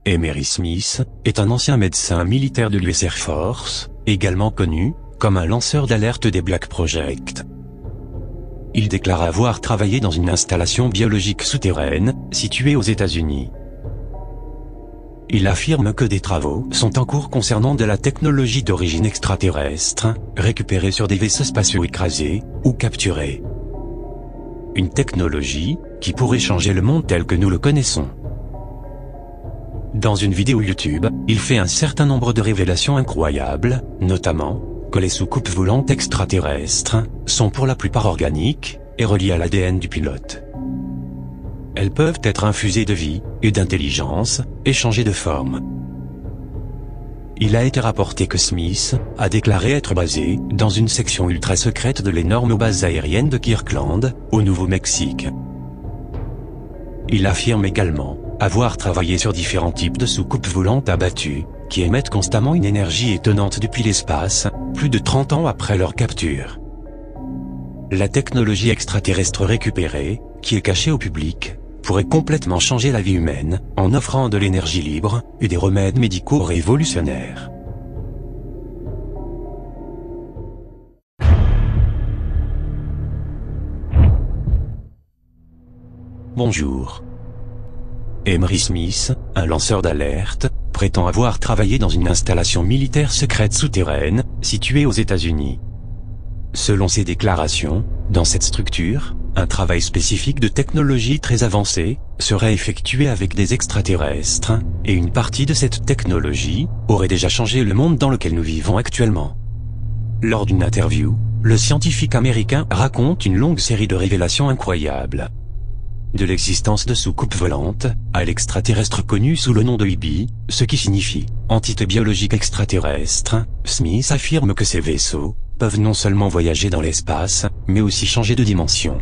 Emery Smith est un ancien médecin militaire de l'US Air Force, également connu comme un lanceur d'alerte des Black Project. Il déclare avoir travaillé dans une installation biologique souterraine, située aux États-Unis. Il affirme que des travaux sont en cours concernant de la technologie d'origine extraterrestre, récupérée sur des vaisseaux spatiaux écrasés ou capturés. Une technologie qui pourrait changer le monde tel que nous le connaissons. Dans une vidéo YouTube, il fait un certain nombre de révélations incroyables, notamment que les soucoupes volantes extraterrestres sont pour la plupart organiques et reliées à l'ADN du pilote. Elles peuvent être infusées de vie et d'intelligence et changer de forme. Il a été rapporté que Smith a déclaré être basé dans une section ultra secrète de l'énorme base aérienne de Kirkland, au Nouveau-Mexique. Il affirme également avoir travaillé sur différents types de soucoupes volantes abattues, qui émettent constamment une énergie étonnante depuis l'espace, plus de 30 ans après leur capture. La technologie extraterrestre récupérée, qui est cachée au public, pourrait complètement changer la vie humaine, en offrant de l'énergie libre et des remèdes médicaux révolutionnaires. Bonjour. Emery Smith, un lanceur d'alerte, prétend avoir travaillé dans une installation militaire secrète souterraine, située aux États-Unis. Selon ses déclarations, dans cette structure, un travail spécifique de technologie très avancée serait effectué avec des extraterrestres, et une partie de cette technologie aurait déjà changé le monde dans lequel nous vivons actuellement. Lors d'une interview, le scientifique américain raconte une longue série de révélations incroyables. De l'existence de soucoupes volantes, à l'extraterrestre connu sous le nom de EB, ce qui signifie « entité biologique extraterrestre », Smith affirme que ces vaisseaux peuvent non seulement voyager dans l'espace, mais aussi changer de dimension.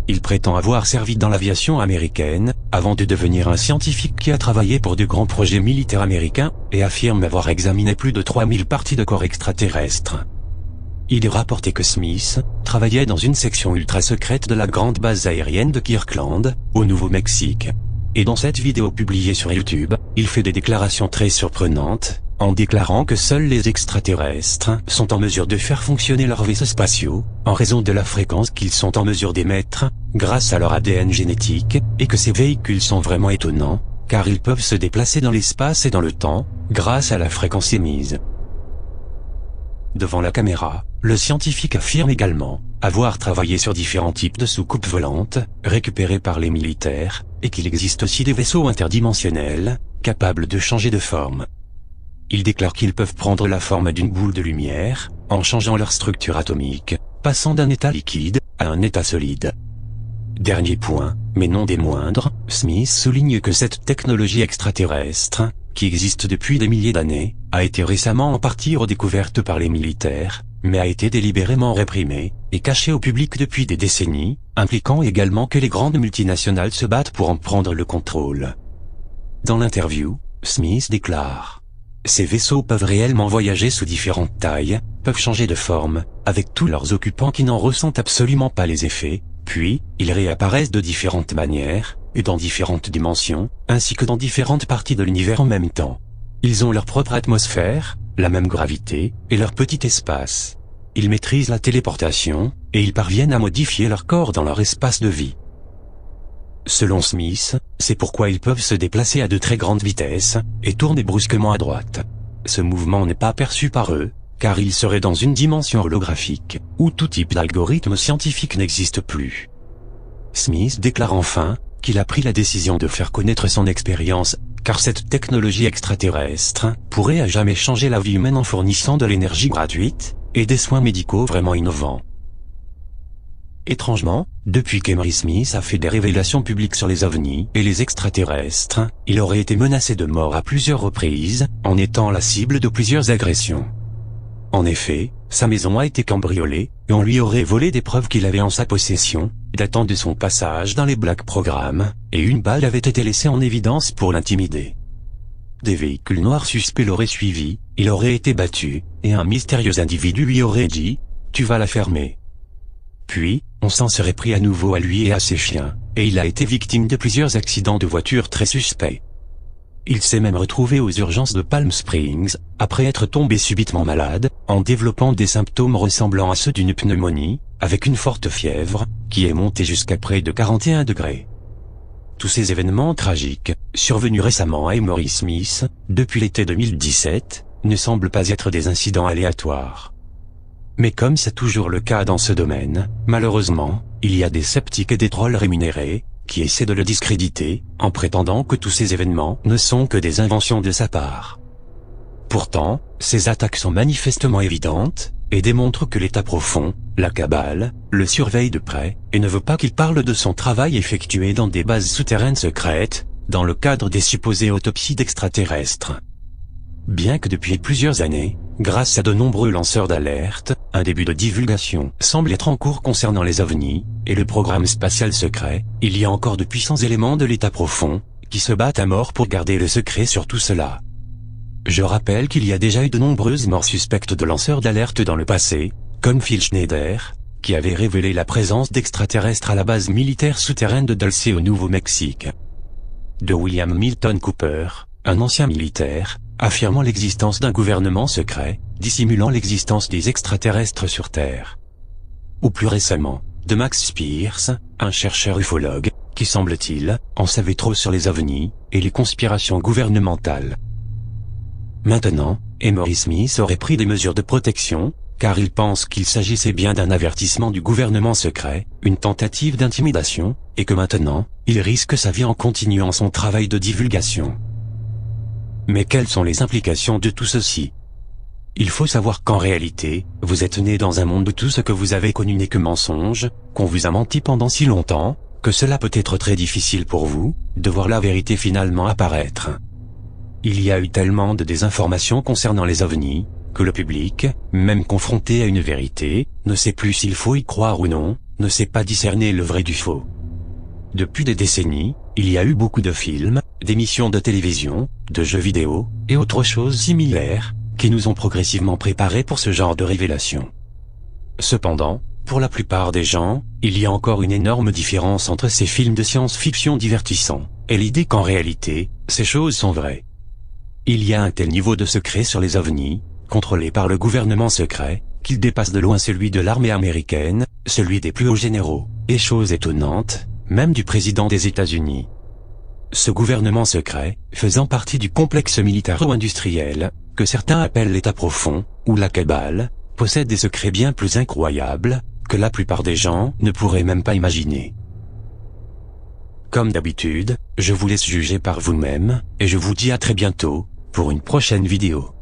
Il prétend avoir servi dans l'aviation américaine, avant de devenir un scientifique qui a travaillé pour de grands projets militaires américains, et affirme avoir examiné plus de 3000 parties de corps extraterrestres. Il est rapporté que Smith travaillait dans une section ultra secrète de la grande base aérienne de Kirkland, au Nouveau-Mexique. Et dans cette vidéo publiée sur YouTube, il fait des déclarations très surprenantes, en déclarant que seuls les extraterrestres sont en mesure de faire fonctionner leurs vaisseaux spatiaux, en raison de la fréquence qu'ils sont en mesure d'émettre, grâce à leur ADN génétique, et que ces véhicules sont vraiment étonnants, car ils peuvent se déplacer dans l'espace et dans le temps, grâce à la fréquence émise. Devant la caméra, le scientifique affirme également avoir travaillé sur différents types de soucoupes volantes, récupérées par les militaires, et qu'il existe aussi des vaisseaux interdimensionnels, capables de changer de forme. Il déclare qu'ils peuvent prendre la forme d'une boule de lumière, en changeant leur structure atomique, passant d'un état liquide à un état solide. Dernier point, mais non des moindres, Smith souligne que cette technologie extraterrestre, qui existe depuis des milliers d'années, a été récemment en partie redécouverte par les militaires, mais a été délibérément réprimée, et cachée au public depuis des décennies, impliquant également que les grandes multinationales se battent pour en prendre le contrôle. Dans l'interview, Smith déclare: « Ces vaisseaux peuvent réellement voyager sous différentes tailles, peuvent changer de forme, avec tous leurs occupants qui n'en ressentent absolument pas les effets, puis, ils réapparaissent de différentes manières, et dans différentes dimensions, ainsi que dans différentes parties de l'univers en même temps. Ils ont leur propre atmosphère, la même gravité, et leur petit espace. Ils maîtrisent la téléportation, et ils parviennent à modifier leur corps dans leur espace de vie. » Selon Smith, c'est pourquoi ils peuvent se déplacer à de très grandes vitesses, et tourner brusquement à droite. Ce mouvement n'est pas perçu par eux, car ils seraient dans une dimension holographique, où tout type d'algorithme scientifique n'existe plus. Smith déclare enfin qu'il a pris la décision de faire connaître son expérience, car cette technologie extraterrestre pourrait à jamais changer la vie humaine en fournissant de l'énergie gratuite, et des soins médicaux vraiment innovants. Étrangement, depuis qu'Emery Smith a fait des révélations publiques sur les ovnis et les extraterrestres, il aurait été menacé de mort à plusieurs reprises, en étant la cible de plusieurs agressions. En effet, sa maison a été cambriolée, et on lui aurait volé des preuves qu'il avait en sa possession, datant de son passage dans les Black Programmes, et une balle avait été laissée en évidence pour l'intimider. Des véhicules noirs suspects l'auraient suivi, il aurait été battu, et un mystérieux individu lui aurait dit « Tu vas la fermer ». Puis, on s'en serait pris à nouveau à lui et à ses chiens, et il a été victime de plusieurs accidents de voiture très suspects. Il s'est même retrouvé aux urgences de Palm Springs, après être tombé subitement malade, en développant des symptômes ressemblant à ceux d'une pneumonie, avec une forte fièvre, qui est montée jusqu'à près de 41 degrés. Tous ces événements tragiques, survenus récemment à Emory Smith, depuis l'été 2017, ne semblent pas être des incidents aléatoires. Mais comme c'est toujours le cas dans ce domaine, malheureusement, il y a des sceptiques et des trolls rémunérés, qui essaie de le discréditer, en prétendant que tous ces événements ne sont que des inventions de sa part. Pourtant, ces attaques sont manifestement évidentes, et démontrent que l'État profond, la cabale, le surveille de près, et ne veut pas qu'il parle de son travail effectué dans des bases souterraines secrètes, dans le cadre des supposées autopsies d'extraterrestres. Bien que depuis plusieurs années, grâce à de nombreux lanceurs d'alerte, un début de divulgation semble être en cours concernant les ovnis, et le programme spatial secret, il y a encore de puissants éléments de l'État profond, qui se battent à mort pour garder le secret sur tout cela. Je rappelle qu'il y a déjà eu de nombreuses morts suspectes de lanceurs d'alerte dans le passé, comme Phil Schneider, qui avait révélé la présence d'extraterrestres à la base militaire souterraine de Dulce au Nouveau-Mexique. De William Milton Cooper, un ancien militaire, affirmant l'existence d'un gouvernement secret, dissimulant l'existence des extraterrestres sur Terre. Ou plus récemment, de Max Spears, un chercheur ufologue, qui semble-t-il, en savait trop sur les ovnis, et les conspirations gouvernementales. Maintenant, Emory Smith aurait pris des mesures de protection, car il pense qu'il s'agissait bien d'un avertissement du gouvernement secret, une tentative d'intimidation, et que maintenant, il risque sa vie en continuant son travail de divulgation. Mais quelles sont les implications de tout ceci? Il faut savoir qu'en réalité, vous êtes né dans un monde où tout ce que vous avez connu n'est que mensonge, qu'on vous a menti pendant si longtemps, que cela peut être très difficile pour vous, de voir la vérité finalement apparaître. Il y a eu tellement de désinformations concernant les ovnis, que le public, même confronté à une vérité, ne sait plus s'il faut y croire ou non, ne sait pas discerner le vrai du faux. Depuis des décennies, il y a eu beaucoup de films, d'émissions de télévision, de jeux vidéo, et autres choses similaires, qui nous ont progressivement préparés pour ce genre de révélations. Cependant, pour la plupart des gens, il y a encore une énorme différence entre ces films de science-fiction divertissants, et l'idée qu'en réalité, ces choses sont vraies. Il y a un tel niveau de secret sur les ovnis, contrôlés par le gouvernement secret, qu'il dépasse de loin celui de l'armée américaine, celui des plus hauts généraux, et chose étonnante, même du président des États-Unis. Ce gouvernement secret, faisant partie du complexe militaro-industriel, que certains appellent l'État profond, ou la cabale, possède des secrets bien plus incroyables, que la plupart des gens ne pourraient même pas imaginer. Comme d'habitude, je vous laisse juger par vous-même, et je vous dis à très bientôt, pour une prochaine vidéo.